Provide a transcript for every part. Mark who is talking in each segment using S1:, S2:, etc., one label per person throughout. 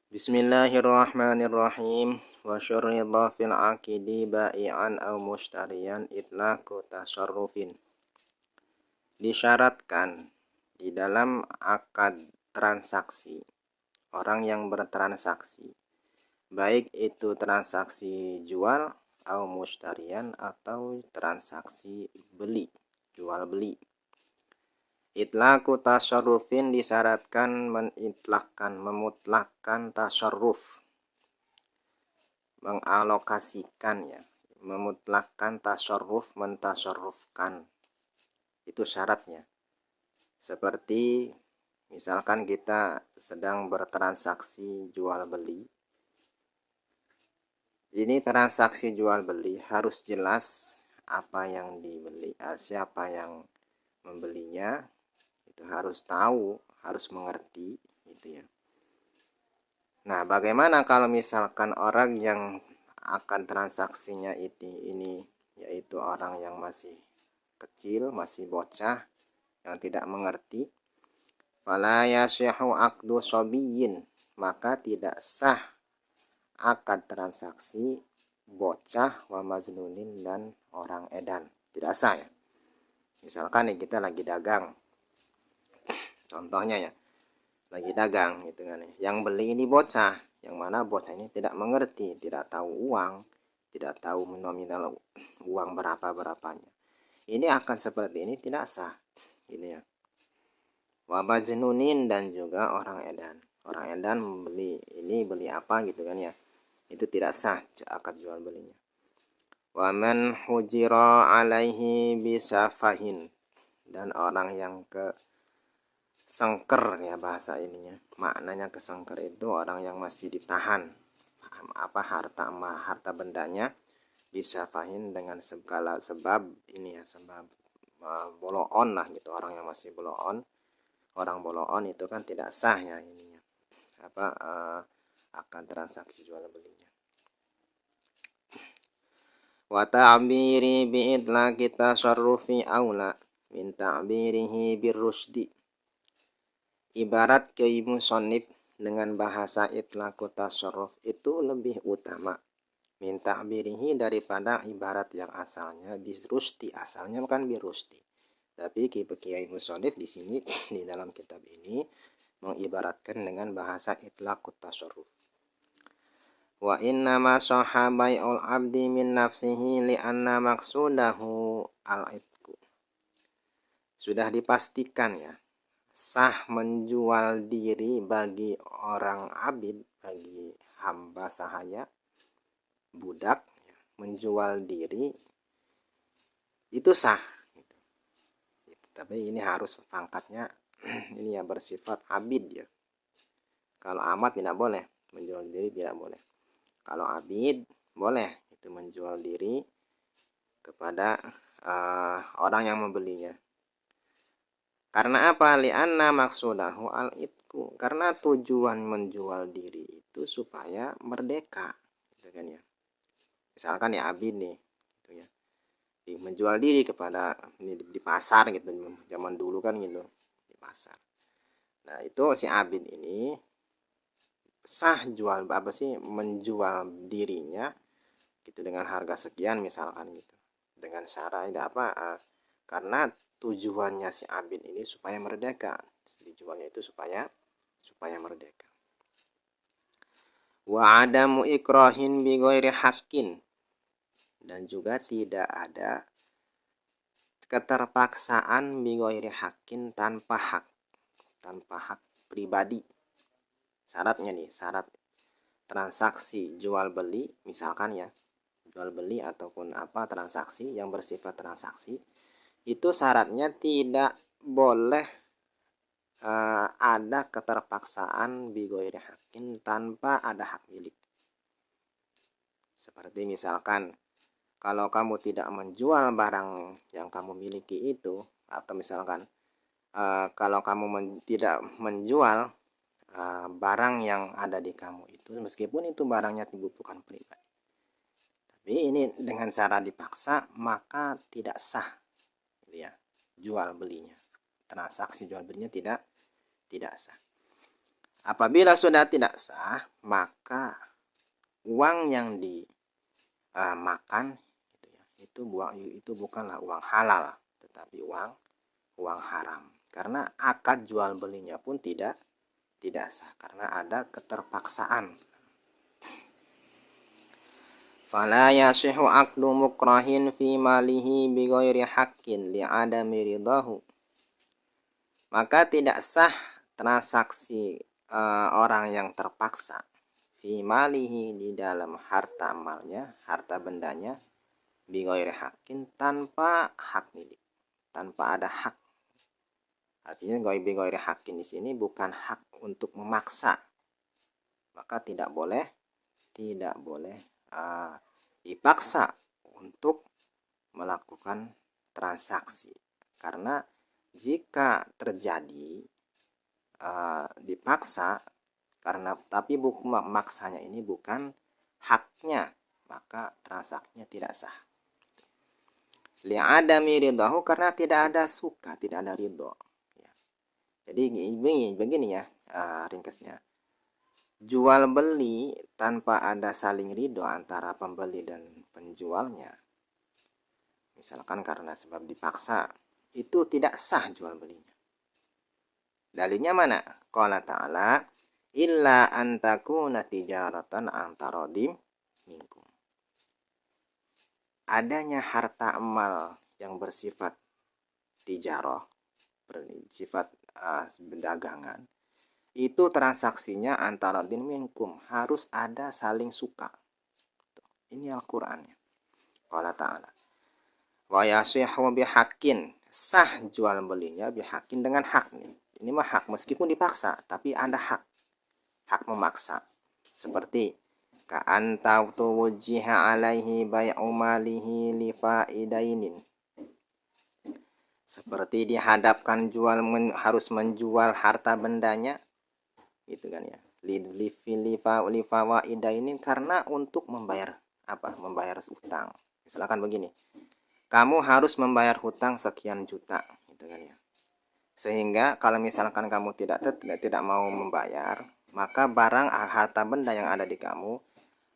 S1: Bismillahirrahmanirrahim. Wa syarri dhafil aqidi bai'an au mushtariyan itlaqu tasarrufin. Disyaratkan di dalam akad transaksi, orang yang bertransaksi, baik itu transaksi jual au mushtariyan atau transaksi beli, jual beli. Itlaqu tasarrufin disyaratkan memutlakkan tasarruf, mengalokasikan ya, memutlakkan tasarruf, mentasarrufkan. Itu syaratnya. Seperti misalkan kita sedang bertransaksi jual beli. Ini transaksi jual beli harus jelas apa yang dibeli, siapa yang membelinya, itu harus tahu, harus mengerti gitu ya. Nah, bagaimana kalau misalkan orang yang akan transaksinya ini yaitu orang yang masih kecil, masih bocah, yang tidak mengerti, fala yashihu aqdu sabiyyin, maka tidak sah akad transaksi bocah wa maznunin dan orang edan. Tidak sah ya. Misalkan nih kita lagi dagang. Contohnya ya, lagi dagang gitu kan. Yang beli ini bocah, yang mana bocah ini tidak mengerti, tidak tahu uang, tidak tahu nominal uang berapa-berapanya. Ini akan seperti ini tidak sah gitu ya. Wa majnunin dan juga orang edan. Orang edan membeli ini, beli apa gitu kan ya. Itu tidak sah akad jual belinya. Wa man hujira alaihi bisafahin, dan orang yang kesengker ya bahasa ininya. Maknanya kesengker itu orang yang masih ditahan harta bendanya bisafahin dengan segala sebab ini ya, sebab boloon lah gitu. Orang yang masih boloon, orang boloon itu kan tidak sah ya ininya akan transaksi jual belinya. Wa ta'biri bi idlaqi tasarrufi aula min ta'birihi birrusdi. Ibarat ke musannif dengan bahasa itlaqu tasarruf itu lebih utama min ta'birihi daripada ibarat yang asalnya birrusdi. Asalnya bukan birrusdi. Tapi Kiai musannif di sini di dalam kitab ini mengibaratkan dengan bahasa itlaqu tasarruf. Wa inna ma sahabai'ul abdi min nafsihi li'anna maqsudahu al-itqu. Sudah dipastikan ya, sah menjual diri bagi orang abid, bagi hamba sahaya, budak, menjual diri itu sah gitu. Tapi ini harus pangkatnya ini ya bersifat abid ya. Kalau amat tidak boleh, menjual diri tidak boleh. Kalau abid boleh itu menjual diri kepada orang yang membelinya. Karena apa? Li'anna maksudahu al-itqu. Karena tujuan menjual diri itu supaya merdeka, gitu kan ya. Misalkan ya abid nih, gitu ya. Menjual diri kepada di pasar gitu, zaman dulu kan gitu, di pasar. Nah, itu si abid ini sah jual menjual dirinya gitu dengan harga sekian misalkan gitu, dengan syarat karena tujuannya si abid ini supaya merdeka, dijualnya itu supaya merdeka. Wa adamu ikrahin bi ghairi haqqin, dan juga tidak ada keterpaksaan bi ghairi haqqin, tanpa hak pribadi. Syaratnya nih, syarat transaksi jual beli misalkan ya, jual beli ataupun transaksi yang bersifat transaksi itu syaratnya tidak boleh ada keterpaksaan bi ghairi haqqin, tanpa ada hak milik. Seperti misalkan kalau kamu tidak menjual barang yang kamu miliki itu, atau misalkan kalau kamu tidak menjual barang yang ada di kamu itu, meskipun itu barangnya bukan pribadi, tapi ini dengan cara dipaksa, maka tidak sah ya jual belinya. Transaksi jual belinya tidak sah. Apabila sudah tidak sah, maka uang yang dimakan itu bukanlah uang halal, tetapi uang haram. Karena akad jual belinya pun tidak sah karena ada keterpaksaan. Fala yasihu aqdu mukrahin fi malihi bighairi haqqin li'adami ridahu. Maka tidak sah transaksi orang yang terpaksa fi malihi di dalam harta amalnya, harta bendanya, bighairi haqqin tanpa hak milik, tanpa ada hak. Artinya bighairi haqqin di sini bukan hak untuk memaksa. Maka tidak boleh dipaksa untuk melakukan transaksi. Karena jika terjadi dipaksa tapi maksanya ini bukan haknya, maka transaksinya tidak sah. Li'adami ridahu, karena tidak ada suka, tidak ada ridho. Ya. Jadi begini ya ringkasnya. Jual beli tanpa ada saling ridho antara pembeli dan penjualnya, misalkan karena sebab dipaksa, itu tidak sah jual belinya. Dalilnya mana? Qala ta'ala, illa an takuna tijaratan antaradim minkum. Adanya harta amal yang bersifat tijarah, bersifat dagangan, itu transaksinya antara din minkum, harus ada saling suka. Ini Al-Qur'annya. Qala ta'ala, wa yasihu bihaqqin, sah jual belinya bihaqqin, dengan hak nih. Ini mah hak meskipun dipaksa, tapi ada hak memaksa. Seperti ka anta tuwjiha alaihi bai'u malihi li faidainin. Seperti dihadapkan harus menjual harta bendanya, gitu kan ya, ini karena untuk membayar utang. Misalkan begini, kamu harus membayar hutang sekian juta, gitu kan ya. Sehingga kalau misalkan kamu tidak mau membayar, maka barang harta benda yang ada di kamu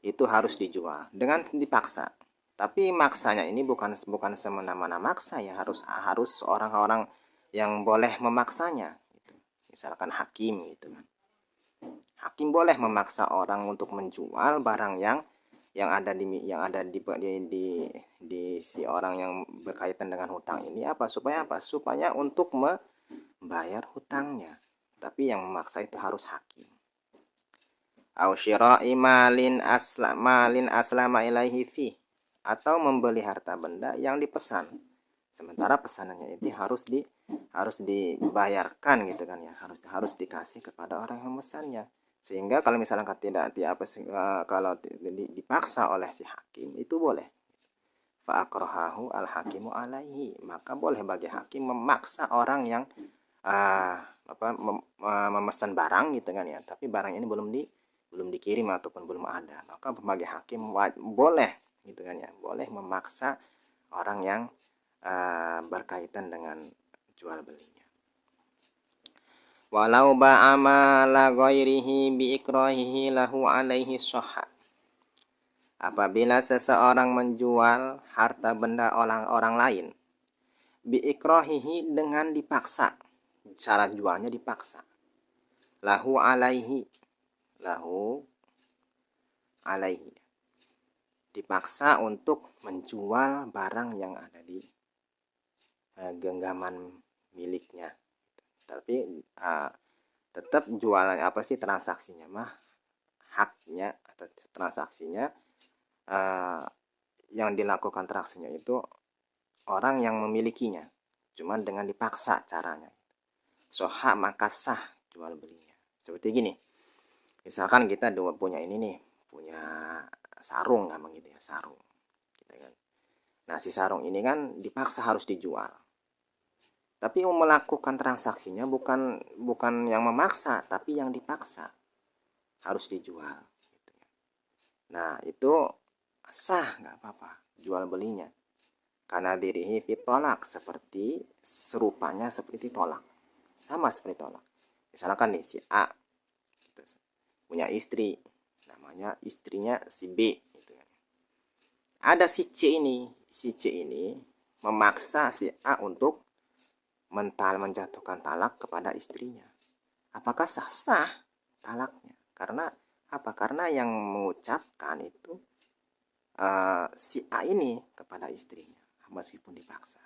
S1: itu harus dijual dengan dipaksa. Tapi maksanya ini bukan semena-mena maksa ya, harus orang-orang yang boleh memaksanya, gitu. Misalkan hakim, gitu kan. Hakim boleh memaksa orang untuk menjual barang yang ada di si orang yang berkaitan dengan hutang ini, supaya untuk membayar hutangnya. Tapi yang memaksa itu harus hakim. Au syira'i malin aslama ilaihi fi, atau membeli harta benda yang dipesan, sementara pesanannya itu harus dibayarkan, gitu kan ya, harus dikasih kepada orang yang memesannya. Sehingga kalau misalnya kalau dipaksa oleh si hakim, itu boleh. Fa akrahahu al hakimu alaihi, maka boleh bagi hakim memaksa orang yang memesan barang, gitu kan ya, tapi barang ini belum dikirim ataupun belum ada, maka bagi hakim boleh, gitu kan ya, boleh memaksa orang yang berkaitan dengan jual belinya. Walau ba'ama la ghairihi bi ikrahihi lahu alaihi sahha. Apabila seseorang menjual harta benda orang lain, bi ikrahihi, dengan dipaksa, cara jualnya dipaksa, lahu alaihi, dipaksa untuk menjual barang yang ada di genggaman miliknya. Tapi tetap jualan transaksinya mah haknya, atau transaksinya yang dilakukan transaksinya itu orang yang memilikinya, cuman dengan dipaksa caranya. Soha, maka sah jual belinya. Seperti gini, misalkan kita punya sarung, namanya gitu ya, sarung, gitu kan. Nah, si sarung ini kan dipaksa harus dijual. Tapi melakukan transaksinya bukan yang memaksa, tapi yang dipaksa harus dijual, gitu. Nah, itu sah, nggak apa-apa jual belinya. Karena dirihi fitolak, serupanya seperti tolak, sama seperti tolak. Misalkan nih, si A punya istri, namanya istrinya si B gitu kan. Ada si C ini memaksa si A untuk menjatuhkan talak kepada istrinya. Apakah sah talaknya? Karena apa? Karena yang mengucapkan itu si A ini kepada istrinya meskipun dipaksa.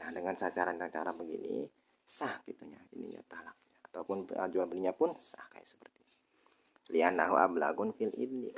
S1: Nah, dengan cara begini sah gitunya ininya talaknya ataupun jual belinya pun sah kayak seperti li'annahu ablagun fil idni.